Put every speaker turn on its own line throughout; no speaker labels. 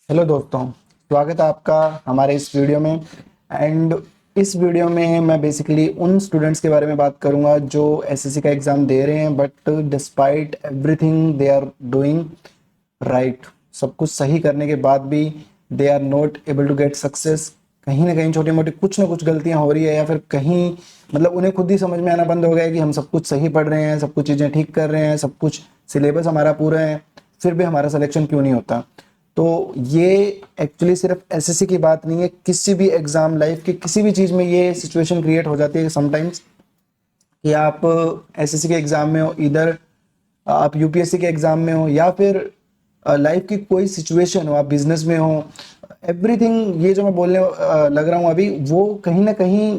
Hello दोस्तों, स्वागत है आपका हमारे इस वीडियो में। एंड इस वीडियो में मैं बेसिकली उन स्टूडेंट्स के बारे में बात करूंगा जो एसएससी का एग्ज़ाम दे रहे हैं, but despite everything they are doing right, सब कुछ सही करने के बाद भी they are not able to get success. कहीं ना कहीं छोटी मोटी कुछ ना कुछ गलतियां हो रही है, या फिर कहीं मतलब उन्हें खुद ही समझ में आना बंद हो गया है कि हम सब कुछ सही पढ़ रहे हैं, सब कुछ चीज़ें ठीक कर रहे हैं, सब कुछ सिलेबस हमारा पूरा है, फिर भी हमारा सिलेक्शन क्यों नहीं होता। तो ये एक्चुअली सिर्फ एसएससी की बात नहीं है, किसी भी एग्जाम लाइफ के किसी भी चीज़ में ये सिचुएशन क्रिएट हो जाती है समटाइम्स कि आप एसएससी के एग्जाम में हो, इधर आप यूपीएससी के एग्जाम में हो, या फिर लाइफ की कोई सिचुएशन हो, आप बिजनेस में हो, एवरीथिंग ये जो मैं बोलने लग रहा हूँ अभी, वो कहीं ना कहीं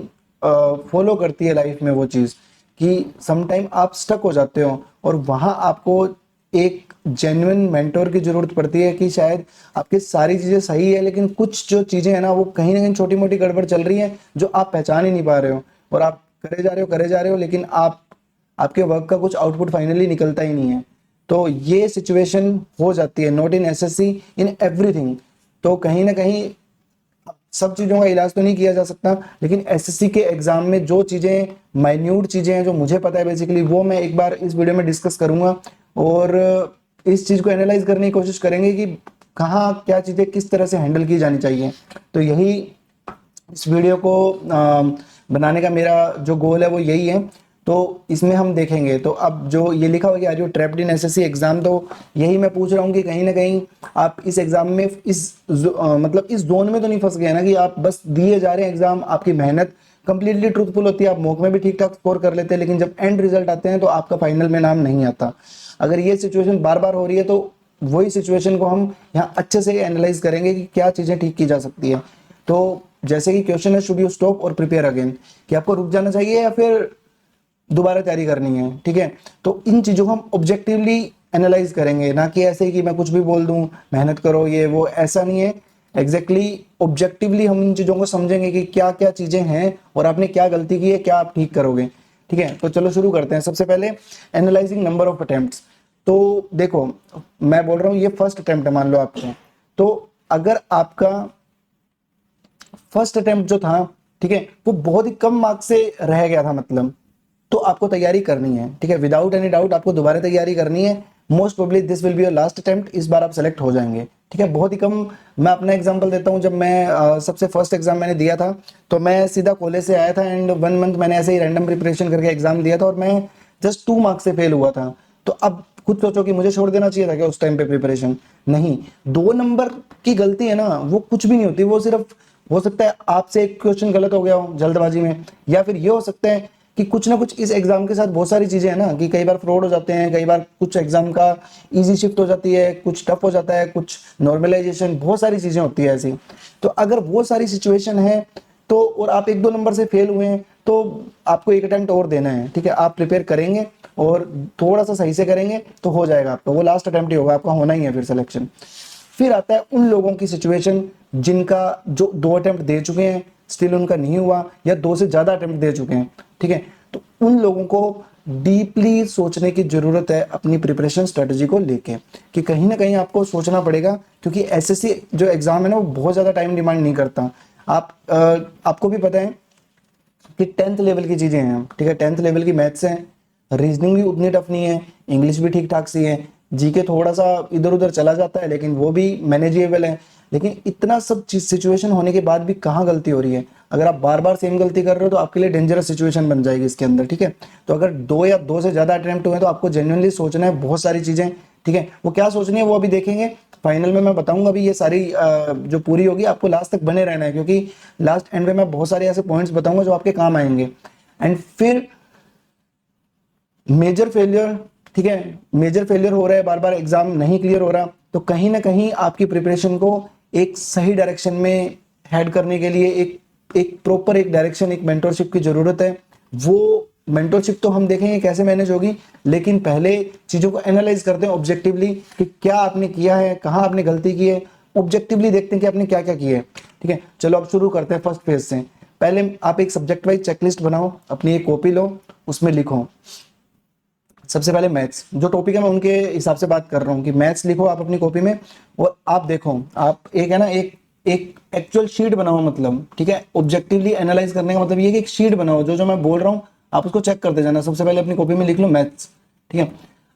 फॉलो करती है लाइफ में वो चीज़ कि समटाइम आप स्टक हो जाते हो, और वहाँ आपको एक जेन्युइन मेंटोर की जरूरत पड़ती है कि शायद आपकी सारी चीज़ें सही है, लेकिन कुछ जो चीज़ें हैं ना वो कहीं ना कहीं छोटी मोटी गड़बड़ चल रही है जो आप पहचान ही नहीं पा रहे हो, और आप करे जा रहे हो, लेकिन आपके वर्क का कुछ आउटपुट फाइनली निकलता ही नहीं है। तो ये सिचुएशन हो जाती है, not in SSC, in everything. तो कहीं ना कहीं सब चीज़ों का इलाज तो नहीं किया जा सकता, लेकिन एसएससी के एग्जाम में जो चीज़ें माइन्यूट चीज़ें हैं जो मुझे पता है बेसिकली, वो मैं एक बार इस वीडियो में डिस्कस करूंगा, और इस चीज़ को एनालाइज करने की कोशिश करेंगे कि कहाँ क्या चीज़ें किस तरह से हैंडल की जानी चाहिए। तो यही इस वीडियो को बनाने का मेरा जो गोल है वो यही है। तो इसमें हम देखेंगे, तो अब जो ये लिखा हुआ कि are you trapped in SSC exam, तो यही मैं पूछ रहा हूँ कि कहीं ना कहीं आप इस एग्जाम में मतलब इस जोन में तो नहीं फंस गए ना कि आप बस दिए जा रहे हैं एग्जाम, आपकी मेहनत कंप्लीटली ट्रूथफुल होती है, आप मॉक में भी ठीक ठाक स्कोर कर लेते हैं, लेकिन जब एंड रिजल्ट आते हैं तो आपका फाइनल में नाम नहीं आता। अगर ये सिचुएशन बार बार हो रही है तो वही सिचुएशन को हम यहाँ अच्छे से एनालाइज करेंगे कि क्या चीज़ें ठीक की जा सकती है। तो जैसे कि क्वेश्चन है, शुड यू स्टॉप और प्रिपेयर अगेन, कि आपको रुक जाना चाहिए या फिर दोबारा तैयारी करनी है। ठीक है, तो इन चीज़ों को हम ऑब्जेक्टिवली एनालाइज करेंगे, ना कि ऐसे ही कि मैं कुछ भी बोल दूं मेहनत करो ये वो, ऐसा नहीं है। एग्जैक्टली ऑब्जेक्टिवली हम इन चीज़ों को समझेंगे कि क्या क्या चीज़ें हैं और आपने क्या गलती की है, क्या आप ठीक करोगे। ठीक है, तो चलो शुरू करते हैं। सबसे पहले एनालाइजिंग नंबर ऑफ अटेम्प्ट्स। तो देखो, मैं बोल रहा हूँ ये फर्स्ट अटेम्प्ट है मान लो आपको, तो अगर आपका फर्स्ट अटेम्प्ट जो था, ठीक है, वो बहुत ही कम मार्क्स से रह गया था मतलब, तो आपको तैयारी करनी है। ठीक है, विदाउट एनी डाउट आपको दोबारा तैयारी करनी है। Most probably this will be your last attempt, इस बार आप सेलेक्ट हो जाएंगे। ठीक है, बहुत ही कम। मैं अपना एग्जांपल देता हूं, जब मैं सबसे फर्स्ट एग्जाम मैंने दिया था, तो मैं सीधा कॉलेज से आया था एंड 1 मंथ मैंने ऐसे ही रैंडम प्रिपरेशन करके एग्जाम दिया था, और मैं जस्ट 2 मार्क्स से फेल हुआ था। तो अब खुद सोचो कि मुझे छोड़ देना चाहिए था क्या उस टाइम पे प्रिपरेशन? नहीं। 2 नंबर की गलती है ना, वो कुछ भी नहीं होती, वो सिर्फ हो सकता है आपसे एक क्वेश्चन गलत हो गया हो जल्दबाजी में, या फिर ये हो सकता है कि कुछ ना कुछ इस एग्जाम के साथ बहुत सारी चीजें हैं ना, कि कई बार फ्रॉड हो जाते हैं, कई बार कुछ एग्जाम का इजी शिफ्ट हो जाती है, कुछ टफ हो जाता है, कुछ नॉर्मलाइजेशन, बहुत सारी चीजें होती है ऐसी। तो अगर वो सारी सिचुएशन है, तो और आप 1-2 नंबर से फेल हुए हैं, तो आपको एक अटेम्प्ट और देना है। ठीक है, आप प्रिपेयर करेंगे और थोड़ा सा सही से करेंगे तो हो जाएगा आपका, वो लास्ट अटेम्प्ट ही होगा, आपका होना ही है फिर सिलेक्शन। फिर आता है उन लोगों की सिचुएशन जिनका जो 2 अटेम्प्ट दे चुके हैं, स्टिल उनका नहीं हुआ, या 2 से ज्यादा अटेम्प्ट दे चुके हैं। ठीक है, तो उन लोगों को डीपली सोचने की जरूरत है अपनी प्रिपरेशन स्ट्रेटजी को लेके, कि कहीं ना कहीं आपको सोचना पड़ेगा, क्योंकि एसएससी जो एग्जाम है ना वो बहुत ज्यादा टाइम डिमांड नहीं करता। आपको भी पता है कि 10th लेवल की चीजें हैं। ठीक है, 10th लेवल की मैथ्स है, रीजनिंग भी उतनी टफ नहीं है, इंग्लिश भी ठीक ठाक सी है, जीके थोड़ा सा इधर उधर चला जाता है लेकिन वो भी मैनेजेबल है। लेकिन इतना सब चीज सिचुएशन होने के बाद भी कहाँ गलती हो रही है? अगर आप बार बार सेम गलती कर रहे हो तो आपके लिए डेंजरस सिचुएशन बन जाएगी इसके अंदर। ठीक है, तो अगर 2 या 2 से ज्यादा अटेम्प्ट हुए तो आपको जेन्युइनली सोचना है बहुत सारी चीजें। ठीक है, वो क्या सोचनी है वो अभी देखेंगे, फाइनल में मैं बताऊंगा। अभी ये सारी जो पूरी होगी, आपको लास्ट तक बने रहना है, क्योंकि लास्ट एंड में मैं बहुत सारे ऐसे पॉइंट्स बताऊंगा जो आपके काम आएंगे। एंड फिर मेजर फेलियर। ठीक है, मेजर फेलियर हो रहा है, बार बार एग्जाम नहीं क्लियर हो रहा, तो कहीं ना कहीं आपकी प्रिपरेशन को एक सही डायरेक्शन में हेड करने के लिए एक एक प्रॉपर एक डायरेक्शन, एक मेंटरशिप की जरूरत है। वो मेंटरशिप तो हम देखेंगे कैसे मैनेज होगी, लेकिन पहले चीजों को एनालाइज करते हैं ऑब्जेक्टिवली कि क्या आपने किया है, कहाँ आपने गलती की है। ऑब्जेक्टिवली देखते हैं कि आपने क्या क्या किया है। ठीक है, चलो अब शुरू करते हैं फर्स्ट फेज से। पहले आप एक सब्जेक्ट वाइज चेकलिस्ट बनाओ, अपनी एक कॉपी लो, उसमें लिखो सबसे पहले मैथ्स जो टॉपिक है मैं उनके हिसाब से बात कर रहा हूँ कि मैथ्स लिखो आप अपनी कॉपी में, और आप देखो, आप एक है ना एक एक एक्चुअल शीट बनाओ, मतलब ठीक है, ऑब्जेक्टिवली एनालाइज करने का मतलब ये कि एक शीट बनाओ, जो जो मैं बोल रहा हूँ आप उसको चेक करते जाना। सबसे पहले अपनी कॉपी में लिख लो मैथ्स, ठीक है।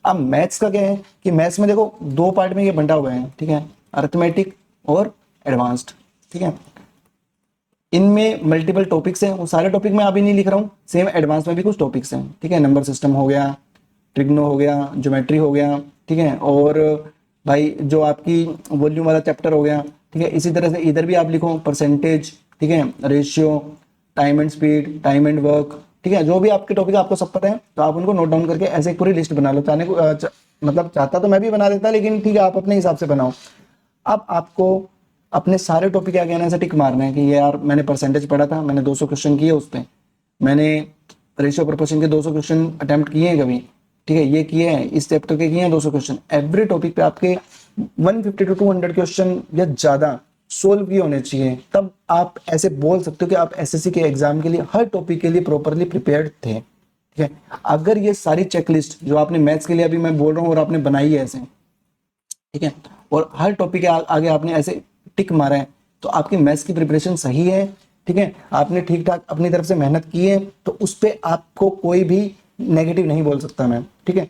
अब मैथ्स का क्या है कि मैथ्स में देखो दो पार्ट में ये बंटा हुआ है, ठीक है, अरिथमेटिक और एडवांस्ड, ठीक है। इनमें मल्टीपल टॉपिक्स हैं, वो सारे टॉपिक मैं अभी नहीं लिख रहा हूँ, सेम एडवांस में भी कुछ टॉपिक्स हैं, ठीक है। नंबर सिस्टम हो गया, ट्रिग्नो हो गया, ज्योमेट्री हो गया, ठीक है, और भाई जो आपकी वॉल्यूम वाला चैप्टर हो गया, ठीक है। इसी तरह से इधर भी आप लिखो परसेंटेज, ठीक है, ratio, time and speed, time and work, ठीक है। जो भी आपके टॉपिक आपको सब पता है तो आप उनको नोट डाउन करके ऐसे एक पूरी लिस्ट बना लो। चाहने को मतलब चाहता तो मैं भी बना देता, लेकिन ठीक है आप अपने हिसाब से बनाओ। अब आपको अपने सारे टॉपिक क्या कहना है ऐसे टिक मारना है कि ये यार मैंने परसेंटेज पढ़ा था, मैंने 200 क्वेश्चन किए उस पर, मैंने रेशियो प्रोपोर्शन के 200 क्वेश्चन अटेम्प्ट किए हैं कभी, ठीक है, ये किए हैं, इस चैप्टर के किए हैं 200 क्वेश्चन। एवरी टॉपिक पे आपके 150 टू 200 क्वेश्चन या ज्यादा सोल्व किए होने चाहिए, तब आप ऐसे बोल सकते हो कि आप एसएससी के एग्जाम के लिए हर टॉपिक के लिए प्रॉपरली प्रिपेयर्ड थे, ठीक है। अगर ये सारी चेकलिस्ट जो आपने मैथ्स के लिए अभी मैं बोल रहा हूँ और आपने बनाई है ऐसे, ठीक है, और हर टॉपिक के आगे आपने ऐसे टिक मारा है, तो आपकी मैथ्स की प्रिपरेशन सही है, ठीक है, आपने ठीक ठाक अपनी तरफ से मेहनत की है, तो उस पर आपको कोई भी नेगेटिव नहीं बोल सकता मैं, ठीक है।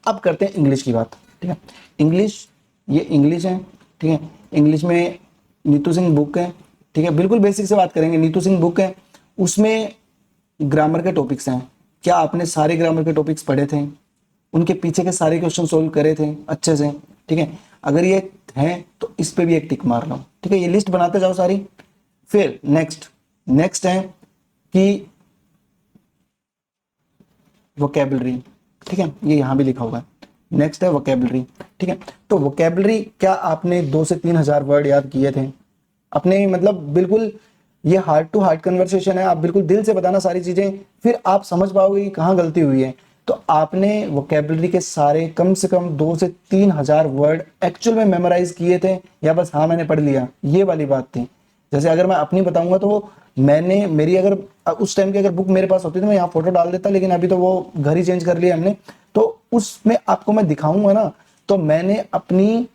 अब करते हैं इंग्लिश की बात, ठीक है। इंग्लिश, ये इंग्लिश है, ठीक है। इंग्लिश में नीतू सिंह बुक है, ठीक है, बिल्कुल बेसिक से बात करेंगे। नीतू सिंह बुक है, उसमें ग्रामर के टॉपिक्स हैं। क्या आपने सारे ग्रामर के टॉपिक्स पढ़े थे, उनके पीछे के सारे क्वेश्चन सोल्व करे थे अच्छे से, ठीक है। अगर ये है तो इस पे भी एक टिक मार लो, ठीक है। ये लिस्ट बनाते जाओ सारी। फिर नेक्स्ट है कि वोकेबलरी, ठीक है, ये यहां भी लिखा हुआ है। नेक्स्ट है वोकेबलरी, ठीक है। तो वोकेबलरी क्या आपने 2 से 3 हजार वर्ड याद किए थे अपने, मतलब बिल्कुल ये हार्ट टू हार्ट कन्वर्सेशन है, आप बिल्कुल दिल से बताना सारी चीजें, फिर आप समझ पाओगे कि कहाँ गलती हुई है। तो आपने वोकेबलरी के सारे कम से कम 2 से 3 हजार वर्ड एक्चुअल में मेमोराइज किए थे, या बस हाँ मैंने पढ़ लिया, ये वाली बात थी। जैसे अगर मैं अपनी बताऊंगा तो मैंने मेरी अगर उस टाइम की अगर बुक मेरे पास होती तो मैं यहाँ फोटो डाल देता, लेकिन अभी तो वो घर ही चेंज कर लिया हमने, तो उसमें आपको मैं दिखाऊंगा ना। तो मैंने अपनी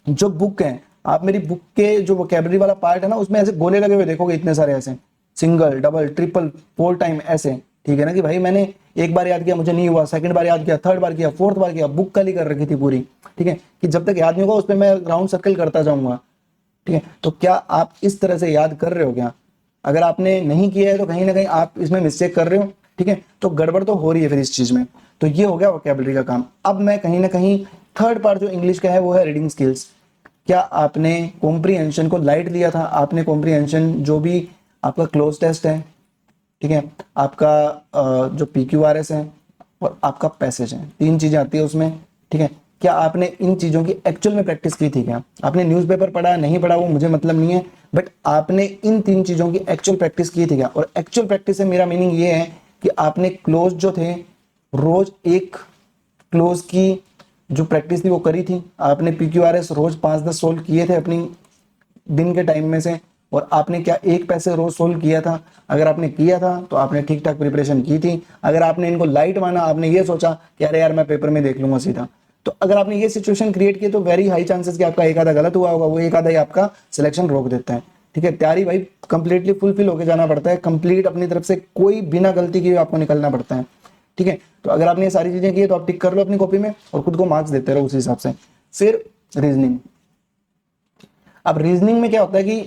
जो बुक है, आप मेरी बुक के जो वोकेबलरी वाला पार्ट है ना, उसमें ऐसे गोले लगे हुए देखोगे इतने सारे, ऐसे सिंगल डबल ट्रिपल 4 टाइम ऐसे, ठीक है ना, कि भाई मैंने एक बार याद किया मुझे नहीं हुआ, सेकंड बार याद किया, थर्ड बार किया, फोर्थ बार किया, बुक खाली कर रखी थी पूरी, ठीक है, कि जब तक याद नहीं होगा उस पर मैं राउंड सर्कल करता जाऊंगा, ठीक है। तो क्या आप इस तरह से याद कर रहे हो क्या? अगर आपने नहीं किया है तो कहीं ना कहीं आप इसमें मिस्टेक कर रहे हो, ठीक है, तो गड़बड़ तो हो रही है फिर इस चीज में। तो ये हो गया वोकेबलरी का काम। अब मैं कहीं ना कहीं थर्ड पार्ट जो इंग्लिश का है वो है रीडिंग स्किल्स। क्या आपने कॉम्प्रीहेंशन को लाइट लिया था? आपने कॉम्प्रीहेंशन जो भी आपका क्लोज टेस्ट है, ठीक है, आपका जो PQRS है और आपका पैसेज है, 3 चीजें आती है उसमें, ठीक है। क्या आपने इन चीजों की एक्चुअल में प्रैक्टिस की थी? क्या आपने न्यूज़पेपर पढ़ा नहीं पढ़ा वो मुझे मतलब नहीं है, बट आपने इन 3 चीजों की एक्चुअल प्रैक्टिस की थी क्या? और एक्चुअल प्रैक्टिस से मेरा मीनिंग ये है कि आपने क्लोज जो थे, रोज एक क्लोज की जो प्रैक्टिस थी वो करी थी आपने, PQRS रोज 5-10 सोल्व किए थे अपनी दिन के टाइम में से, और आपने क्या एक पैसे रोज सोल्व किया था? अगर आपने किया था तो आपने ठीक ठाक प्रिपरेशन की थी। अगर आपने इनको लाइट माना, आपने ये सोचा कि अरे यार मैं पेपर में देख लूंगा सीधा, तो अगर आपने ये सिचुएशन क्रिएट की तो वेरी हाई चांसेस कि आपका एक आधा गलत हुआ होगा, वो एक आधा ही आपका सिलेक्शन रोक देता है, ठीक है। तैयारी भाई कंप्लीटली फुलफिल होकर जाना पड़ता है, कंप्लीट अपनी तरफ से कोई बिना गलती के आपको निकलना पड़ता है, ठीक है। तो अगर आपने ये सारी चीजें की है तो आप टिक कर लो अपनी कॉपी में और खुद को मार्क्स देते रहो उस हिसाब से। फिर रीजनिंग। अब रीजनिंग में क्या होता है कि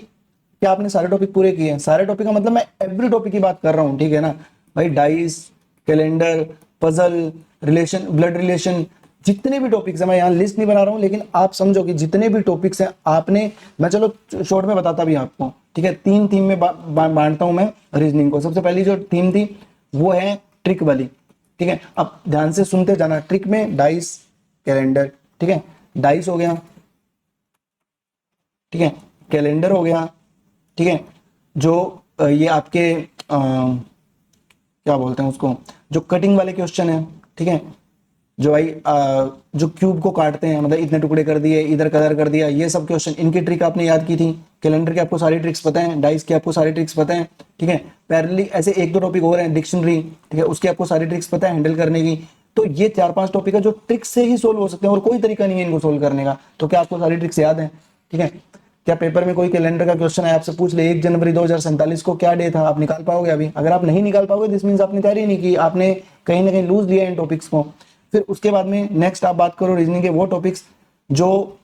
क्या आपने सारे टॉपिक पूरे किए हैं? सारे टॉपिक का मतलब मैं एवरी टॉपिक की बात कर रहा हूं, ठीक है ना भाई। Dice, calendar, puzzle, relation, blood relation, जितने भी टॉपिक्स हैं, मैं यहाँ लिस्ट नहीं बना रहा हूं, लेकिन आप समझो कि जितने भी टॉपिक्स हैं आपने, मैं चलो शॉर्ट में बताता भी आपको, ठीक है। 3 थीम में बांटता हूं मैं रीजनिंग को। सबसे पहली जो थीम थी वो है ट्रिक वाली, ठीक है। अब ध्यान से सुनते जाना। ट्रिक में डाइस, कैलेंडर, ठीक है, डाइस हो गया, ठीक है, कैलेंडर हो गया, ठीक है, जो ये आपके क्या बोलते हैं उसको, जो कटिंग वाले क्वेश्चन है, ठीक है, जो भाई जो क्यूब को काटते हैं, मतलब इतने टुकड़े कर दिए, इधर कलर कर दिया, ये सब क्वेश्चन, इनकी ट्रिक आपने याद की थी। कैलेंडर के आपको सारी ट्रिक्स पता है, डाइस की आपको सारी ट्रिक्स पता है, ठीक है। पैरेलली ऐसे 1-2 टॉपिक और हैं, डिक्शनरी, ठीक है, उसकी आपको सारी ट्रिक्स पता है हैंडल करने की। तो ये 4-5 टॉपिक है जो ट्रिक से ही सोल्व हो सकते हैं और कोई तरीका नहीं है इनको सोल्व करने का। तो क्या आपको सारी ट्रिक्स याद है? ठीक है, क्या पेपर में कोई कैलेंडर का क्वेश्चन है, आपसे पूछ ले 1 जनवरी 2047 को क्या डे था, आप निकाल पाओगे अभी? अगर आप नहीं निकाल पाओगे दिस मींस आपने तैयारी नहीं की, आपने कहीं ना कहीं लूज लिया इन टॉपिक्स को। फिर उसके बाद में नेक्स्ट आप बात करो रीजनिंग के वो टॉपिक्स जो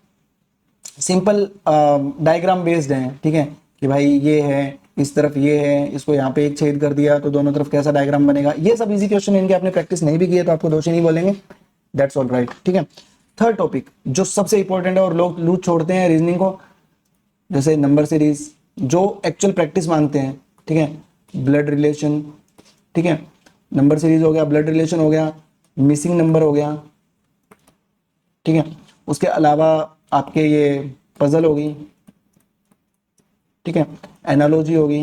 सिंपल डायग्राम बेस्ड हैं। ठीक है, कि भाई ये है, इस तरफ ये है, इसको यहाँ पे एक छेद कर दिया तो दोनों तरफ कैसा डायग्राम बनेगा। ये सब इजी क्वेश्चन इनके आपने प्रैक्टिस नहीं भी किए तो आपको दोषी नहीं बोलेंगे, दैट्स ऑल राइट। ठीक है, थर्ड टॉपिक जो सबसे इंपॉर्टेंट है और लोग लूज छोड़ते हैं रीजनिंग को, जैसे नंबर सीरीज जो एक्चुअल प्रैक्टिस मांगते हैं। ठीक है, ब्लड रिलेशन, ठीक है, नंबर सीरीज हो गया, ब्लड रिलेशन हो गया, मिसिंग नंबर हो गया। ठीक है, उसके अलावा आपके ये पजल होगी, ठीक है, एनालॉजी होगी,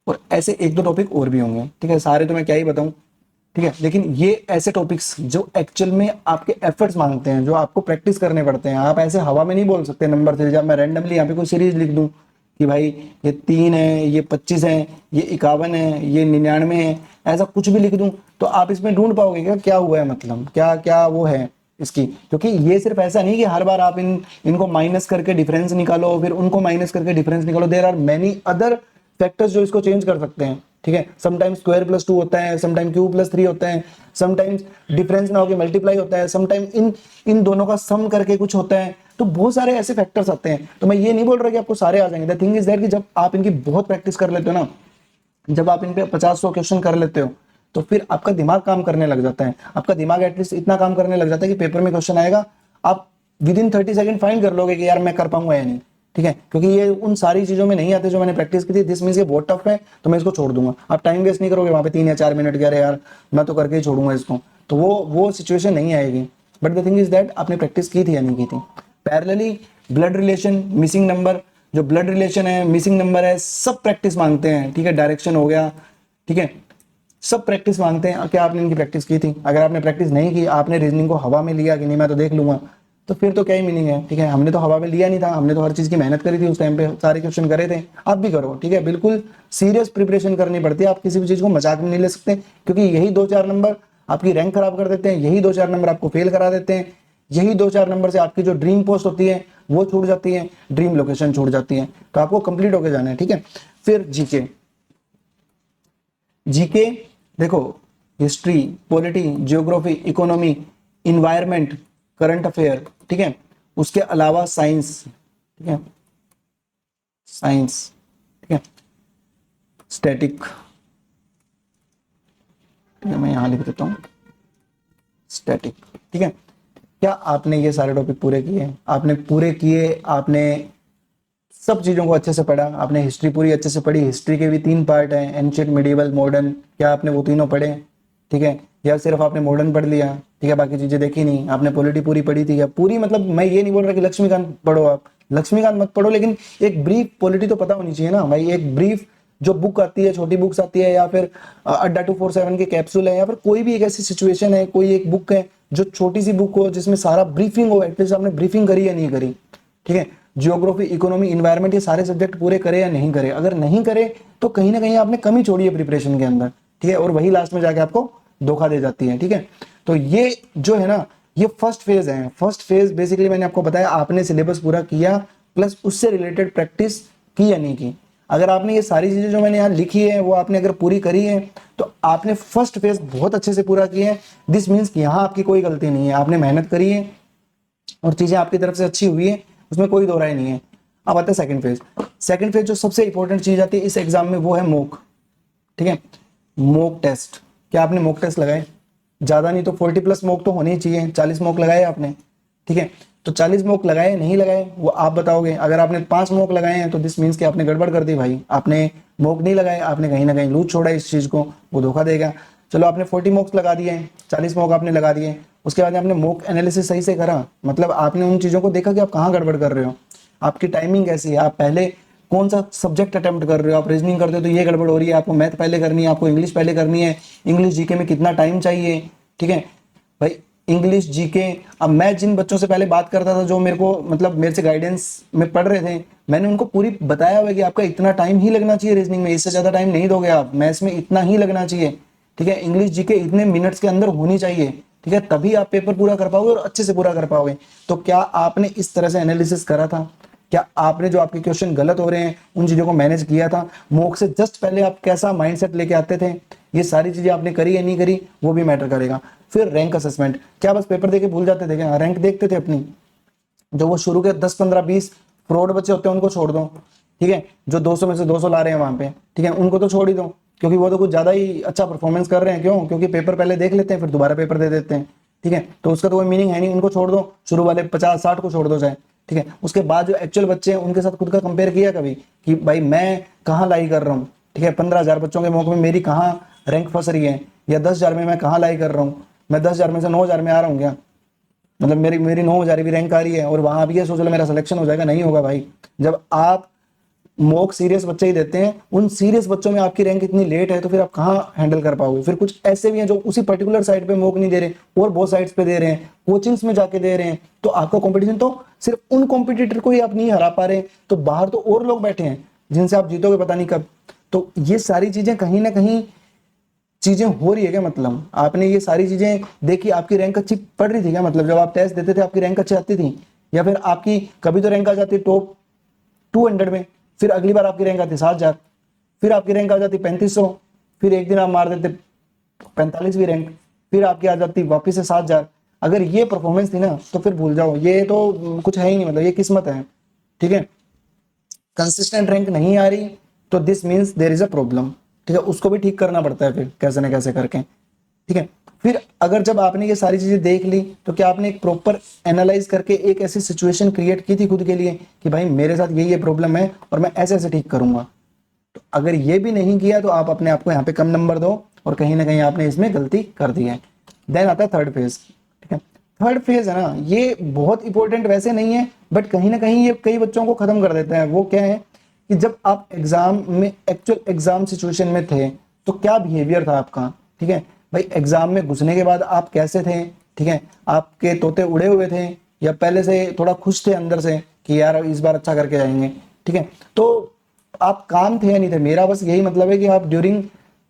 और ऐसे एक दो टॉपिक और भी होंगे। ठीक है, सारे तो मैं क्या ही बताऊं। ठीक है, लेकिन ये ऐसे टॉपिक्स जो एक्चुअल में आपके एफर्ट्स मांगते हैं, जो आपको प्रैक्टिस करने पड़ते हैं। आप ऐसे हवा में नहीं बोल सकते नंबर सीरीज। जब मैं रैंडमली यहाँ पे कोई सीरीज लिख दूं कि भाई ये 3 है, ये 25 है, ये 51 है, ये 99 है, ऐसा कुछ भी लिख दूं तो आप इसमें ढूंढ पाओगे क्या क्या हुआ है, मतलब क्या क्या वो है इसकी। क्योंकि ये सिर्फ ऐसा नहीं कि हर बार आप इनको माइनस करके डिफरेंस निकालो, फिर उनको माइनस करके डिफरेंस निकालो। There are many other factors जो इसको चेंज कर सकते हैं। ठीक है, समटाइम्स स्क्वायर प्लस 2 होता है, समटाइम क्यूब प्लस 3 होता है, समटाइम्स डिफरेंस ना होके मल्टीप्लाई होता है, समटाइम इन दोनों का सम करके कुछ होता है। तो बहुत सारे ऐसे फैक्टर्स आते हैं। तो मैं ये नहीं बोल रहा कि आपको सारे आ जाएंगे। द थिंग इज दैट कि जब आप इनकी बहुत प्रैक्टिस कर लेते हो ना, जब आप इन पे 50-100 क्वेश्चन कर लेते हो तो फिर आपका दिमाग काम करने लग जाता है। आपका दिमाग एटलीस्ट इतना काम करने लग जाता है कि पेपर में क्वेश्चन आएगा आप विद इन 30 सेकंड फाइंड कर लोगे कि यार मैं कर पाऊंगा या नहीं। ठीक है, क्योंकि ये उन सारी चीजों में नहीं आते जो मैंने प्रैक्टिस की थी। दिस मींस ये बहुत टफ है तो मैं इसको छोड़ दूंगा। आप टाइम वेस्ट नहीं करोगे वहां पे 3 या 4 मिनट के, अरे यार मैं तो करके ही छोड़ूंगा इसको, तो वो सिचुएशन नहीं आएगी। But the thing is that आपने प्रैक्टिस की थी या नहीं की थी। Parallelly blood relation, missing number, जो ब्लड रिलेशन है, मिसिंग नंबर है, सब प्रैक्टिस मांगते हैं। ठीक है, डायरेक्शन हो गया, ठीक है, सब प्रैक्टिस मांगते हैं। क्या आपने इनकी प्रैक्टिस की थी? अगर आपने प्रैक्टिस नहीं की, आपने रीजनिंग को हवा में लिया कि नहीं मैं तो देख लूंगा, तो फिर तो क्या ही मीनिंग है। ठीक है, हमने तो हवा में लिया नहीं था, हमने तो हर चीज की मेहनत करी थी उस टाइम पे, सारे क्वेश्चन करे थे। आप भी करो। ठीक है, बिल्कुल सीरियस प्रिपरेशन करनी पड़ती है। आप किसी भी चीज को मजाक में नहीं ले सकते, क्योंकि यही 2-4 नंबर आपकी रैंक खराब कर देते हैं, यही 2-4 नंबर आपको फेल करा देते हैं, यही 2-4 नंबर से आपकी जो ड्रीम पोस्ट होती है वो छूट जाती है, ड्रीम लोकेशन छूट जाती है। तो आपको कंप्लीट होके जाना है। ठीक है, फिर जीके। जीके देखो, history, polity, geography, economy, environment, current affair, ठीक है, उसके अलावा साइंस, ठीक है, साइंस, ठीक है, स्टैटिक, ठीक है, मैं यहां लिख देता हूं स्टैटिक। ठीक है, क्या आपने ये सारे टॉपिक पूरे किए? आपने पूरे किए, आपने सब चीजों को अच्छे से पढ़ा, आपने हिस्ट्री पूरी अच्छे से पढ़ी। हिस्ट्री के भी 3 पार्ट हैं, एंशिएंट, मिडिवल, मॉडर्न। क्या आपने वो तीनों पढ़े? ठीक है, या सिर्फ आपने मॉडर्न पढ़ लिया? ठीक है, बाकी चीजें देखी नहीं। आपने पॉलिटी पूरी पढ़ी थी या पूरी? मतलब मैं ये नहीं बोल रहा कि लक्ष्मीकांत पढ़ो, आप लक्ष्मीकांत मत पढ़ो, लेकिन एक ब्रीफ पॉलिटी तो पता होनी चाहिए ना भाई। एक ब्रीफ जो बुक आती है, छोटी बुक्स आती है, या फिर अड्डा 247 के कैप्सूल है, या फिर कोई भी एक ऐसी सिचुएशन है, कोई एक बुक है जो छोटी सी बुक हो जिसमें सारा ब्रीफिंग हो, एटलीस्ट आपने ब्रीफिंग करी या नहीं करी। ठीक है, जियोग्राफी, इकोनॉमी, इन्वायरमेंट, ये सारे सब्जेक्ट पूरे करे या नहीं करे। अगर नहीं करे तो कहीं ना कहीं आपने कमी छोड़ी है प्रिपरेशन के अंदर। ठीक है, और वही लास्ट में जाके आपको धोखा दे जाती है। ठीक है, तो ये जो है ना, ये फर्स्ट फेज है। फर्स्ट फेज बेसिकली मैंने आपको बताया, आपने सिलेबस पूरा किया प्लस उससे रिलेटेड प्रैक्टिस की या नहीं की। अगर आपने ये सारी चीजें जो मैंने यहाँ लिखी है वो आपने अगर पूरी करी है तो आपने फर्स्ट फेज बहुत अच्छे से पूरा किया है। दिस मीन्स कि यहाँ आपकी कोई गलती नहीं है, आपने मेहनत करी है और चीजें आपकी तरफ से अच्छी हुई है, उसमें कोई दो राय नहीं है। अब आता है सेकंड फेज। सेकंड फेज जो सबसे इंपॉर्टेंट चीज आती है इस एग्जाम में वो है मॉक। ठीक है, मॉक टेस्ट। क्या आपने मॉक टेस्ट लगाए? ज्यादा नहीं तो 40+ मॉक तो होने ही चाहिए। 40 मॉक लगाए आपने? ठीक है, तो 40 मॉक लगाए नहीं लगाए वो आप बताओगे। अगर आपने 5 मॉक लगाए हैं तो दिस मीन्स कि आपने गड़बड़ कर दी भाई। आपने मॉक नहीं लगाए, आपने कहीं ना कहीं लूज छोड़ा इस चीज को, वो धोखा देगा। चलो आपने 40 मॉक्स लगा दिए, 40 मॉक आपने लगा दिए, उसके बाद आपने मॉक एनालिसिस सही से करा, मतलब आपने उन चीजों को देखा कि आप कहाँ गड़बड़ कर रहे हो, आपकी टाइमिंग कैसी है, आप पहले कौन सा सब्जेक्ट अटेम्प्ट कर रहे हो। आप रीजनिंग करते हो तो ये गड़बड़ हो रही है, आपको मैथ पहले करनी है, आपको इंग्लिश पहले करनी है, इंग्लिश जीके में कितना टाइम चाहिए। ठीक है भाई, इंग्लिश जीके। अब मैं जिन बच्चों से पहले बात करता था जो मेरे को मतलब मेरे से गाइडेंस में पढ़ रहे थे, मैंने उनको पूरी बताया हुआ कि आपका इतना टाइम ही लगना चाहिए रीजनिंग में, इससे ज्यादा टाइम नहीं दोगे आप, मैथ्स में इतना ही लगना चाहिए। ठीक है, इंग्लिश जीके इतने मिनट्स के अंदर होनी चाहिए, ठीक है, तभी आप पेपर पूरा कर पाओगे और अच्छे से पूरा कर पाओगे। तो क्या आपने इस तरह से एनालिसिस करा था? क्या आपने जो आपके क्वेश्चन गलत हो रहे हैं उन चीजों को मैनेज किया था? मॉक से जस्ट पहले आप कैसा माइंडसेट लेके आते थे? ये सारी चीजें आपने करी या नहीं करी, वो भी मैटर करेगा। फिर रैंक असेसमेंट, क्या बस पेपर देके भूल जाते थे क्या? रैंक देखते थे अपनी? जो वो शुरू के 10 15 20 फ्रॉड बच्चे होते हैं उनको छोड़ दो, ठीक है, जो 200 में से 200 ला रहे हैं वहां पे, ठीक है, उनको तो छोड़ ही दो, क्योंकि वो तो कुछ ज्यादा ही अच्छा परफॉर्मेंस कर रहे हैं। क्यों? क्योंकि पेपर पहले देख लेते हैं फिर दोबारा पेपर दे देते हैं, ठीक है, तो उसका तो कोई मीनिंग है नहीं, उनको छोड़ दो। शुरू वाले 50 60 को छोड़ दो चाहे, ठीक है। उसके बाद जो एक्चुअल बच्चे हैं उनके साथ खुद का कंपेयर किया कभी कि भाई मैं कहाँ लाई कर रहा हूँ, ठीक है, 15,000 बच्चों के मौके में मेरी कहाँ रैंक फंस रही है, या 10,000 में मैं कहाँ लाई कर रहा हूँ, मैं 10,000 में से 9,000 में आ रहा हूँ क्या? मतलब मेरी मेरी 9,000 भी रैंक आ रही है और वहां भी ये सोच लो मेरा सिलेक्शन हो जाएगा, नहीं होगा भाई। जब आप मॉक सीरियस बच्चे ही देते हैं, उन सीरियस बच्चों में आपकी रैंक इतनी लेट है तो फिर आप कहाँ हैंडल कर पाओगे? फिर कुछ ऐसे भी हैं जो उसी पर्टिकुलर साइड पे मॉक नहीं दे रहे और बहुत साइड्स पे दे रहे हैं, कोचिंग्स में जाके दे रहे हैं, तो आपका कंपटीशन तो सिर्फ उन कॉम्पिटिटर को ही आप नहीं हरा पा रहे, तो बाहर तो और लोग बैठे हैं जिनसे आप जीतोगे पता नहीं कब। तो ये सारी चीजें कहीं ना कहीं चीजें हो रही है क्या? मतलब आपने ये सारी चीजें देखी, आपकी रैंक अच्छी पड़ रही थी क्या? मतलब जब आप टेस्ट देते थे आपकी रैंक अच्छी आती थी, या फिर आपकी कभी तो रैंक आ जाती टॉप 200 में, फिर अगली बार आपकी रैंक आती 7,000, फिर आपकी रैंक आ जाती 3500, फिर एक दिन आप मार देते 45वीं रैंक, फिर आपकी आ जाती वापिस से 7,000। अगर ये परफॉर्मेंस थी ना तो फिर भूल जाओ, ये तो कुछ है ही नहीं, मतलब ये किस्मत है, ठीक है। कंसिस्टेंट रैंक नहीं आ रही तो this means there is a problem, ठीक है, उसको भी ठीक करना पड़ता है फिर कैसे ना कैसे करके, ठीक है। फिर अगर जब आपने ये सारी चीजें देख ली तो क्या आपने एक प्रॉपर एनालाइज करके एक ऐसी सिचुएशन क्रिएट की थी खुद के लिए कि भाई मेरे साथ ये प्रॉब्लम है और मैं ऐसे ऐसे ठीक करूंगा? तो अगर ये भी नहीं किया तो आप अपने आप को यहाँ पे कम नंबर दो और कहीं ना कहीं आपने इसमें गलती कर दी है। देन आता है थर्ड फेज, ठीक है। थर्ड फेज है ना, ये बहुत इंपॉर्टेंट वैसे नहीं है बट कहीं ना कहीं ये कई बच्चों को खत्म कर देता है। वो क्या है कि जब आप एग्जाम में एक्चुअल एग्जाम सिचुएशन में थे तो क्या बिहेवियर था आपका, ठीक है भाई। एग्जाम में घुसने के बाद आप कैसे थे, ठीक है, आपके तोते उड़े हुए थे या पहले से थोड़ा खुश थे अंदर से कि यार इस बार अच्छा करके जाएंगे, ठीक है। तो आप काम थे या नहीं थे, मेरा बस यही मतलब है कि आप during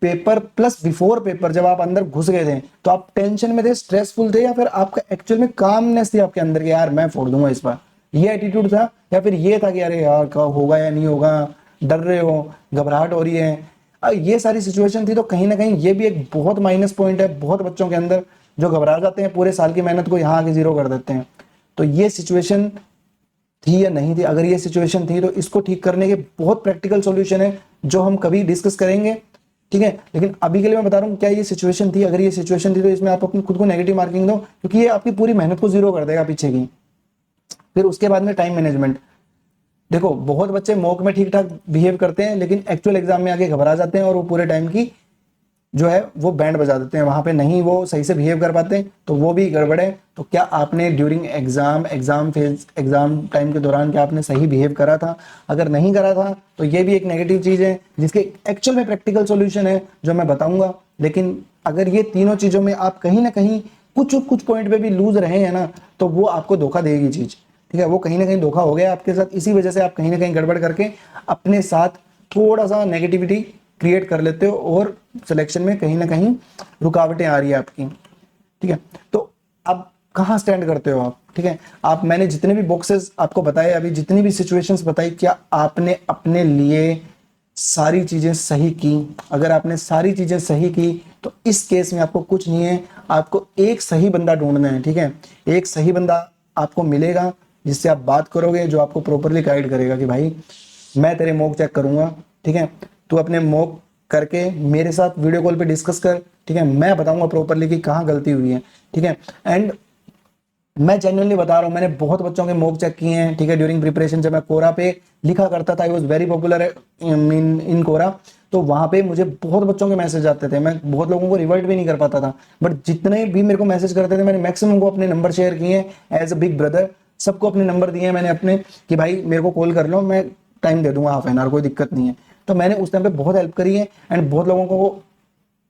paper plus before paper जब आप अंदर घुस गए थे तो आप टेंशन में थे, स्ट्रेसफुल थे, या फिर आपका एक्चुअल में कामनेस थी आपके अंदर कि यार मैं फोड़ दूंगा इस बार, ये एटीट्यूड था? या फिर ये था कि अरे यार क्या होगा या नहीं होगा, डर रहे हो, घबराहट हो रही है? ये सारी सिचुएशन थी तो कहीं ना कहीं ये भी एक बहुत माइनस पॉइंट है बहुत बच्चों के अंदर, जो घबरा जाते हैं, पूरे साल की मेहनत को यहाँ आके जीरो कर देते हैं। तो ये सिचुएशन थी या नहीं थी? अगर ये सिचुएशन थी तो इसको ठीक करने के बहुत प्रैक्टिकल सॉल्यूशन है जो हम कभी डिस्कस करेंगे, ठीक है। लेकिन अभी के लिए मैं बता रहा हूँ क्या ये सिचुएशन थी। अगर ये सिचुएशन थी तो इसमें आप अपनी खुद को नेगेटिव मार्किंग दो क्योंकि ये आपकी पूरी मेहनत को जीरो कर देगा पीछे की। फिर उसके बाद में टाइम मैनेजमेंट, देखो बहुत बच्चे मॉक में ठीक ठाक बिहेव करते हैं लेकिन एक्चुअल एग्जाम में आके घबरा जाते हैं और वो पूरे टाइम की जो है वो बैंड बजा देते हैं, वहां पे नहीं वो सही से बिहेव कर पाते, तो वो भी गड़बड़ है। तो क्या आपने during exam phase exam time के दौरान क्या आपने सही बिहेव करा था? अगर नहीं करा था तो ये भी एक नेगेटिव चीज है जिसके एक्चुअल में प्रैक्टिकल सॉल्यूशन है जो मैं बताऊंगा। लेकिन अगर ये तीनों चीजों में आप कहीं ना कहीं कुछ कुछ पॉइंट पे भी लूज रहे हैं ना तो वो आपको धोखा देगी चीज, ठीक है। वो कहीं ना कहीं धोखा हो गया आपके साथ, इसी वजह से आप कहीं ना कहीं गड़बड़ करके अपने साथ थोड़ा सा नेगेटिविटी क्रिएट कर लेते हो और सिलेक्शन में कहीं ना कहीं रुकावटें आ रही है आपकी, ठीक है। तो अब कहाँ स्टैंड करते हो आप, ठीक है। आप मैंने जितने भी बॉक्सेस आपको बताए अभी, जितनी भी सिचुएशंस बताई, क्या आपने अपने लिए सारी चीजें सही की? अगर आपने सारी चीजें सही की तो इस केस में आपको कुछ नहीं है, आपको एक सही बंदा ढूंढना है, ठीक है। एक सही बंदा आपको मिलेगा जिससे आप बात करोगे, जो आपको प्रॉपरली गाइड करेगा कि भाई मैं तेरे मॉक चेक करूंगा, ठीक है, तू अपने मॉक करके मेरे साथ वीडियो कॉल पे डिस्कस कर, ठीक है, मैं बताऊंगा प्रॉपरली कि कहाँ गलती हुई है, ठीक है। एंड मैं जेन्युइनली बता रहा हूँ, मैंने बहुत बच्चों के मॉक चेक किए हैं, ठीक है, ड्यूरिंग प्रिपरेशन। जब मैं कोरा पे लिखा करता था, I was very popular in Quora, तो वहां पे मुझे बहुत बच्चों के मैसेज आते थे, मैं बहुत लोगों को रिवर्ट भी नहीं कर पाता था, बट जितने भी मेरे को मैसेज करते थे मैंने मैक्सिमम को अपने नंबर शेयर किए हैं एज अ बिग ब्रदर। सबको अपने नंबर दिए हैं मैंने अपने कि भाई मेरे को कॉल कर लो, मैं टाइम दे दूंगा, हाफ एन आवर, कोई दिक्कत नहीं है। तो मैंने उस टाइम पे बहुत हेल्प करी है एंड बहुत लोगों को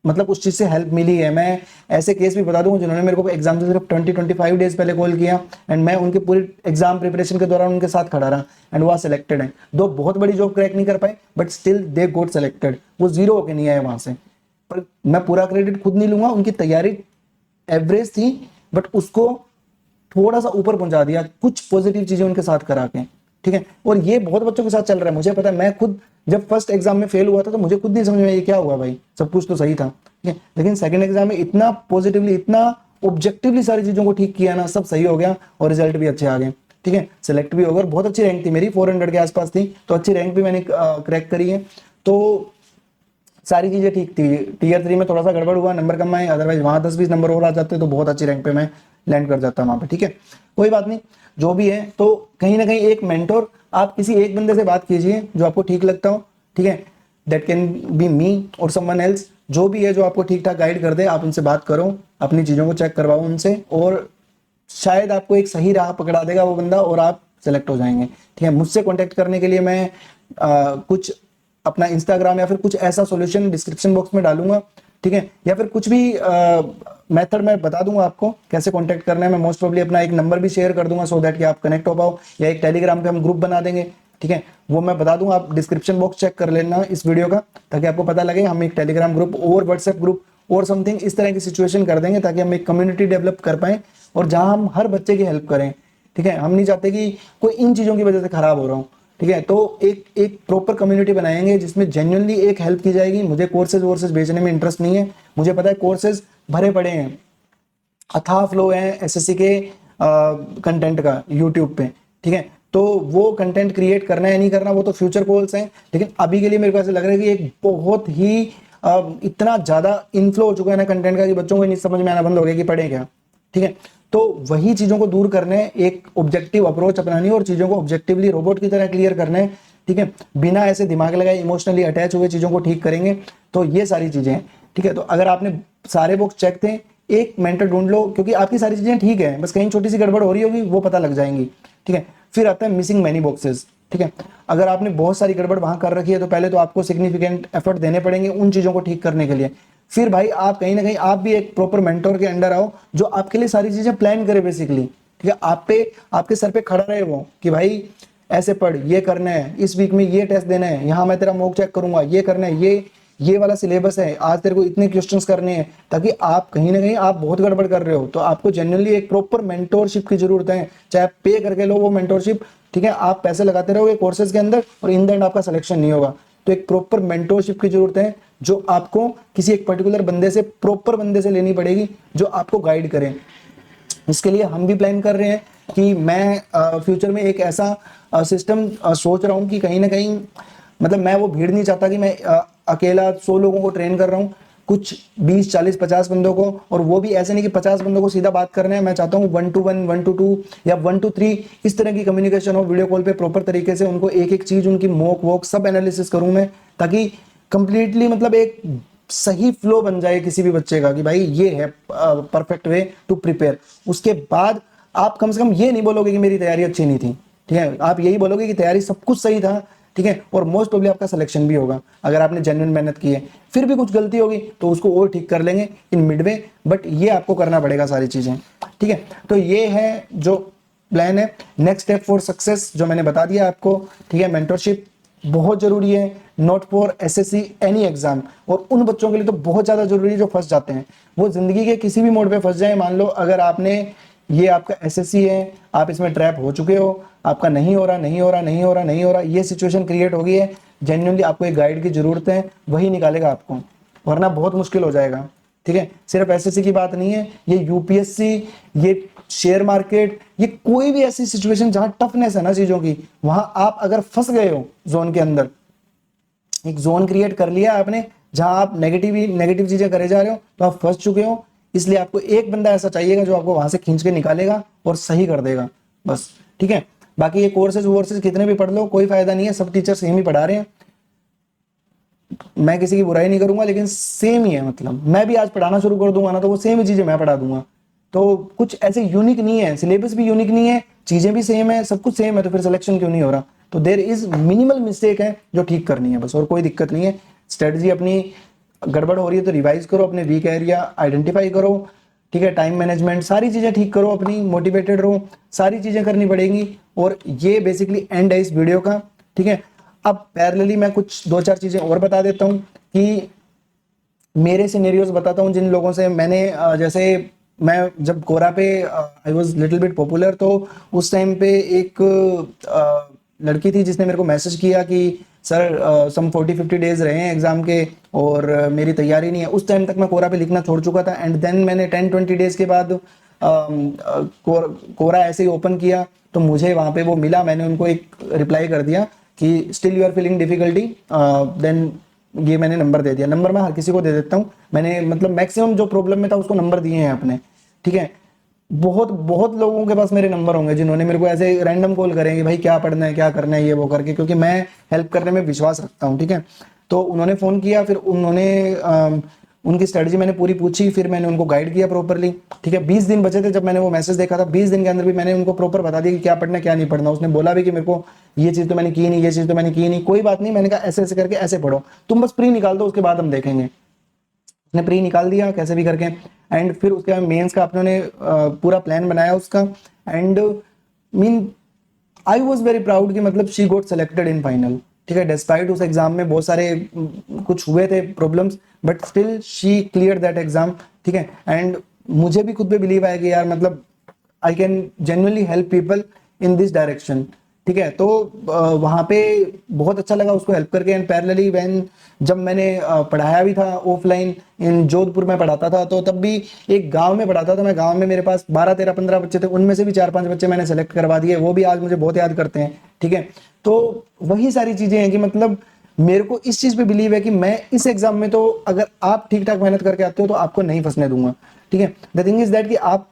मतलब उस चीज से हेल्प मिली है। मैं ऐसे केस भी बता दूं जिन्होंने मेरे को एग्जाम से सिर्फ 20-25 डेज पहले कॉल किया एंड मैं उनके पूरी एग्जाम प्रिपरेशन के दौरान उनके साथ खड़ा रहा एंड वो सिलेक्टेड है। दो बहुत बड़ी जॉब क्रैक नहीं कर पाए but still they got selected, वो जीरो होके नहीं आए वहां से, पर मैं पूरा क्रेडिट खुद नहीं लूंगा, उनकी तैयारी एवरेज थी बट उसको थोड़ा सा ऊपर पहुंचा दिया कुछ पॉजिटिव चीजें उनके साथ करा के, ठीक है। और ये बहुत बच्चों के साथ चल रहा है, मुझे पता है। मैं खुद जब फर्स्ट एग्जाम में फेल हुआ था तो मुझे खुद नहीं समझ में ये क्या हुआ भाई, सब कुछ तो सही था, ठीक है। लेकिन सेकंड एग्जाम में इतना पॉजिटिवली, इतना ऑब्जेक्टिवली सारी चीजों को ठीक किया ना, सब सही हो गया और रिजल्ट भी अच्छे आ गए, ठीक है। सिलेक्ट भी हो गया और बहुत अच्छी रैंक थी मेरी, 400 के आसपास थी, तो अच्छी रैंक भी मैंने क्रैक करी है। तो सारी चीजें ठीक थी। टीयर 3 में थोड़ा सा गड़बड़ हुआ, नंबर कम आए, अदरवाइज वहां 10-20 नंबर और आ जाते तो बहुत अच्छी रैंक पे मैं लैंड कर जाता वहां पे, ठीक है। कोई बात नहीं, जो भी है। तो कहीं ना कहीं एक मेंटोर, आप किसी एक बंदे से बात कीजिए जो आपको ठीक लगता हो, ठीक है। दैट कैन बी मी और समवन एल्स, जो भी है जो आपको ठीक ठाक गाइड कर दे, आप उनसे बात करो, अपनी चीजों को चेक करवाओ उनसे, और शायद आपको एक सही राह पकड़ा देगा वो बंदा और आप सेलेक्ट हो जाएंगे, ठीक है। मुझसे कांटेक्ट करने के लिए मैं कुछ अपना इंस्टाग्राम या फिर कुछ ऐसा सॉल्यूशन डिस्क्रिप्शन बॉक्स में डालूंगा, ठीक है। या फिर कुछ भी मेथड मैं बता दूंगा आपको कैसे कांटेक्ट करना है। मैं मोस्ट प्रोबब्ली अपना एक नंबर भी शेयर कर दूंगा सो दैट कि आप कनेक्ट हो पाओ, या एक टेलीग्राम पे हम ग्रुप बना देंगे, ठीक है। वो मैं बता दूंगा, आप डिस्क्रिप्शन बॉक्स चेक कर लेना इस वीडियो का, ताकि आपको पता लगे। हम एक टेलीग्राम ग्रुप और व्हाट्सएप ग्रुप और समथिंग इस तरह की सिचुएशन कर देंगे, ताकि हम एक कम्युनिटी डेवलप कर पाए और जहां हम हर बच्चे की हेल्प करें, ठीक है। हम नहीं चाहते कि कोई इन चीजों की वजह से खराब हो रहा हो, ठीक है। तो एक प्रॉपर कम्युनिटी बनाएंगे जिसमें जेन्युइनली एक हेल्प की जाएगी। मुझे कोर्सेज वोर्सेज बेचने में इंटरेस्ट नहीं है, मुझे पता है कोर्सेज भरे पड़े हैं, अथाह फ्लो है एसएससी के कंटेंट का यूट्यूब पे, ठीक है। तो वो कंटेंट क्रिएट करना है नहीं करना वो तो फ्यूचर गोल्स हैं, लेकिन अभी के लिए मेरे को ऐसा लग रहा है कि एक बहुत ही इतना ज्यादा इनफ्लो हो चुका है ना कंटेंट का कि बच्चों को नहीं समझ में आना बंद हो गया कि पढ़े क्या, ठीक है। तो वही चीजों को दूर करने, एक ऑब्जेक्टिव अप्रोच अपनानी है और चीजों को ऑब्जेक्टिवली रोबोट की तरह क्लियर करना है, ठीक है। बिना ऐसे दिमाग लगाए इमोशनली अटैच हुए चीजों को ठीक करेंगे, तो ये सारी चीजें हैं, ठीक है। तो अगर आपने सारे बुक्स चेक थे, एक मेंटर ढूंढ लो, क्योंकि आपकी सारी चीजें ठीक है, बस कहीं छोटी सी गड़बड़ हो रही होगी वो पता लग जाएंगी, ठीक है। फिर आता है मिसिंग मैनी बॉक्सेस, ठीक है। अगर आपने बहुत सारी गड़बड़ वहां कर रखी है तो पहले तो आपको सिग्निफिकेंट एफर्ट देने पड़ेंगे उन चीजों को ठीक करने के लिए। फिर भाई आप कहीं ना कहीं आप भी एक प्रॉपर मेंटोर के अंडर आओ जो आपके लिए सारी चीजें प्लान करे बेसिकली, ठीक है। आप पे, आपके सर पे खड़ा रहे वो कि भाई ऐसे पढ़, ये करना है, इस वीक में ये टेस्ट देना है, यहाँ मैं तेरा मॉक चेक करूंगा, ये करना है, ये वाला सिलेबस है, आज तेरे को इतने क्वेश्चंस करने हैं, ताकि आप कहीं ना कहीं आप बहुत गड़बड़ कर रहे हो तो आपको जेन्युइनली एक प्रॉपर मेंटोरशिप की जरूरत है। चाहे आप पे करके लो वो मेंटोरशिप, ठीक है। आप पैसे लगाते रहोगे कोर्सेज के अंदर और इन द एंड आपका सिलेक्शन नहीं होगा। तो एक प्रॉपर मेंटोरशिप की जरूरत है जो आपको किसी एक पर्टिकुलर बंदे से, प्रॉपर बंदे से लेनी पड़ेगी जो आपको गाइड करे। इसके लिए हम भी प्लान कर रहे हैं कि मैं फ्यूचर में एक ऐसा सिस्टम सोच रहा हूं कि कहीं ना कहीं, मतलब मैं वो भीड़ नहीं चाहता कि मैं अकेला 100 लोगों को ट्रेन कर रहा हूं, कुछ 20 40 50 बंदों को, और वो भी ऐसे नहीं कि 50 बंदों को सीधा बात करना है। मैं चाहता हूँ 1 to 1, 1 to 2 या 1 to 3 इस तरह की कम्युनिकेशन हो वीडियो कॉल पे प्रॉपर तरीके से, उनको एक एक चीज, उनकी मॉक वॉक सब एनालिसिस करूं मैं, ताकि कंप्लीटली मतलब एक सही फ्लो बन जाए किसी भी बच्चे का कि भाई ये है परफेक्ट वे टू प्रिपेयर। उसके बाद आप कम से कम ये नहीं बोलोगे कि मेरी तैयारी अच्छी नहीं थी, ठीक है। आप यही बोलोगे कि तैयारी सब कुछ सही था, ठीक है, और मोस्ट प्रोबेबली आपका सिलेक्शन भी होगा अगर आपने जेन्युइन मेहनत की है। फिर भी कुछ गलती होगी तो उसको और ठीक कर लेंगे इन मिडवे, बट ये आपको करना पड़ेगा सारी चीजें, ठीक है। तो ये है जो प्लान है। नेक्स्ट स्टेप फॉर सक्सेस जो मैंने बता दिया आपको, ठीक है। मेंटरशिप बहुत जरूरी है, not for SSC any exam, और उन बच्चों के लिए तो बहुत ज्यादा जरूरी है जो फंस जाते हैं। वो जिंदगी के किसी भी मोड पे फंस जाए, मान लो अगर आपने, ये आपका एसएससी है, आप इसमें ट्रैप हो चुके हो, आपका नहीं हो रहा नहीं हो रहा नहीं हो रहा नहीं हो रहा, ये सिचुएशन क्रिएट हो गई है, जेन्युइनली आपको एक गाइड की जरूरत है, वही निकालेगा आपको, वरना बहुत मुश्किल हो जाएगा, ठीक है। सिर्फ एसएससी की बात नहीं है, ये यूपीएससी, ये शेयर मार्केट, ये कोई भी ऐसी सिचुएशन जहां टफनेस है ना चीजों की, वहां आप अगर फंस गए हो जोन के अंदर, एक जोन क्रिएट कर लिया आपने जहां आप नेगेटिव चीजें करे जा रहे हो, तो आप फंस चुके हो। इसलिए आपको एक बंदा ऐसा चाहिएगा जो आपको वहां से खींच के निकालेगा और सही कर देगा, बस, ठीक है। बाकी ये कोर्सेज वोर्सेज कितने भी पढ़ लो कोई फायदा नहीं है, सब टीचर सेम ही पढ़ा रहे हैं, मैं किसी की बुराई नहीं करूंगा, लेकिन सेम ही है। मतलब मैं भी आज पढ़ाना शुरू कर दूंगा ना तो वो सेम ही चीजें मैं पढ़ा दूंगा, तो कुछ ऐसे यूनिक नहीं है, सिलेबस भी यूनिक नहीं है, चीजें भी सेम है, सब कुछ सेम है, तो फिर सिलेक्शन क्यों नहीं हो रहा। तो देयर इज मिनिमल मिस्टेक है जो ठीक करनी है बस, और कोई दिक्कत नहीं है। स्ट्रेटजी अपनी गड़बड़ हो रही है तो रिवाइज करो, अपने वीक एरिया आइडेंटिफाई करो, ठीक है। टाइम मैनेजमेंट सारी चीजें ठीक करो, अपनी मोटिवेटेड रहो, सारी चीजें करनी पड़ेंगी। और ये बेसिकली एंड है इस वीडियो का, ठीक है। अब पैरेलली मैं कुछ 2-4 चीजें और बता देता हूं कि मेरे सिनेरियोज बताता हूँ जिन लोगों से मैंने जैसे मैं जब कोरा पे I was little bit popular, तो उस टाइम पे एक लड़की थी जिसने मेरे को मैसेज किया कि सर सम 40-50 डेज रहे हैं एग्जाम के और मेरी तैयारी नहीं है। उस टाइम तक मैं कोरा पे लिखना छोड़ चुका था एंड देन मैंने 10-20 डेज के बाद कोरा ऐसे ही ओपन किया तो मुझे वहाँ पे वो मिला। मैंने उनको एक रिप्लाई कर दिया कि still you are feeling difficulty, then ये मैंने नंबर दे दिया। नंबर मैं हर किसी को दे देता हूँ, मैंने मतलब मैक्सिमम जो प्रॉब्लम में था उसको नंबर दिए हैं अपने, ठीक है। बहुत बहुत लोगों के पास मेरे नंबर होंगे जिन्होंने मेरे को ऐसे रैंडम कॉल करेंगे भाई क्या पढ़ना है क्या करना है ये वो करके, क्योंकि मैं हेल्प करने में विश्वास रखता हूँ, ठीक है। तो उन्होंने फ़ोन किया, फिर उन्होंने उनकी स्ट्रेटजी मैंने पूरी पूछी, फिर मैंने उनको गाइड किया प्रॉपरली, ठीक है। 20 दिन बचे थे जब मैंने वो मैसेज देखा था, 20 दिन के अंदर भी मैंने उनको प्रॉपर बता दिया कि क्या पढ़ना है क्या नहीं पढ़ना। उसने बोला भी कि मेरे को ये चीज़ तो मैंने की नहीं, ये चीज़ तो मैंने की नहीं, कोई बात नहीं, मैंने कहा ऐसे ऐसे करके ऐसे पढ़ो, तुम बस प्री निकाल दो उसके बाद हम देखेंगे। उसने प्री निकाल दिया कैसे भी करके एंड फिर उसके बाद मेंस का अपने पूरा प्लान बनाया उसका and mean I was very proud कि मतलब she got selected in final, ठीक है। डिस्पाइट उस एग्जाम में बहुत सारे कुछ हुए थे problems, but still she clear that exam, ठीक है। एंड मुझे भी खुद पे बिलीव आया कि यार मतलब I can genuinely help people in this direction, ठीक है। तो वहाँ पे बहुत अच्छा लगा उसको हेल्प करके एंड पैरेलली व्हेन जब मैंने पढ़ाया भी था ऑफलाइन, इन जोधपुर में पढ़ाता था, तो तब भी एक गांव में पढ़ाता था मैं। गांव में मेरे पास 12-13-15 बच्चे थे, उनमें से भी 4-5 बच्चे मैंने सेलेक्ट करवा दिए, वो भी आज मुझे बहुत याद करते हैं, ठीक है। तो वही सारी चीज़ें हैं कि मतलब मेरे को इस चीज़ पे बिलीव है कि मैं इस एग्जाम में तो अगर आप ठीक ठाक मेहनत करके आते हो तो आपको नहीं फंसने दूंगा, ठीक है। द थिंग इज दैट कि आप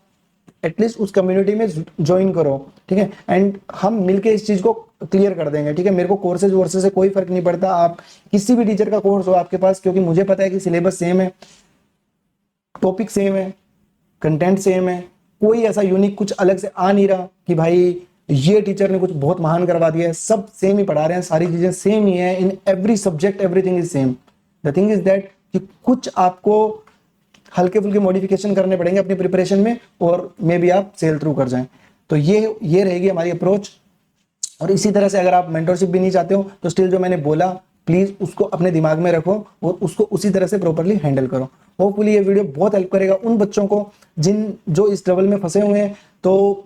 एटलीस्ट उस कम्युनिटी में ज्वाइन करो, ठीक है, एंड हम मिलके इस चीज को क्लियर कर देंगे, ठीक है। मेरे को कोर्सेज वोर्सेज से कोई फर्क नहीं पड़ता, आप किसी भी टीचर का कोर्स हो आपके पास, क्योंकि मुझे पता है कि सिलेबस सेम है, टॉपिक सेम है, कंटेंट सेम है, कोई ऐसा यूनिक कुछ अलग से आ नहीं रहा कि भाई ये टीचर ने कुछ बहुत महान करवा दिया है। सब सेम ही पढ़ा रहे हैं, सारी चीजें सेम ही है, in every subject everything is same. The thing is that कि कुछ आपको हल्के फुल्के मॉडिफिकेशन करने पड़ेंगे अपनी प्रिपरेशन में और मे बी आप सेल थ्रू कर जाएं। तो ये रहेगी हमारी अप्रोच। और इसी तरह से अगर आप मेंटरशिप भी नहीं चाहते हो तो स्टिल जो मैंने बोला प्लीज उसको अपने दिमाग में रखो और उसको उसी तरह से प्रॉपरली हैंडल करो। होपफुली ये वीडियो बहुत हेल्प करेगा उन बच्चों को जो इस ट्रबल में फंसे हुए हैं। तो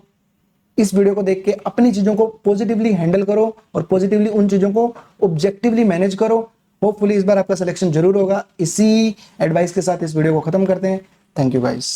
इस वीडियो को देख के अपनी चीजों को पॉजिटिवली हैंडल करो और पॉजिटिवली उन चीजों को ऑब्जेक्टिवली मैनेज करो। होपफुली इस बार आपका सिलेक्शन जरूर होगा। इसी एडवाइस के साथ इस वीडियो को खत्म करते हैं। Thank you guys.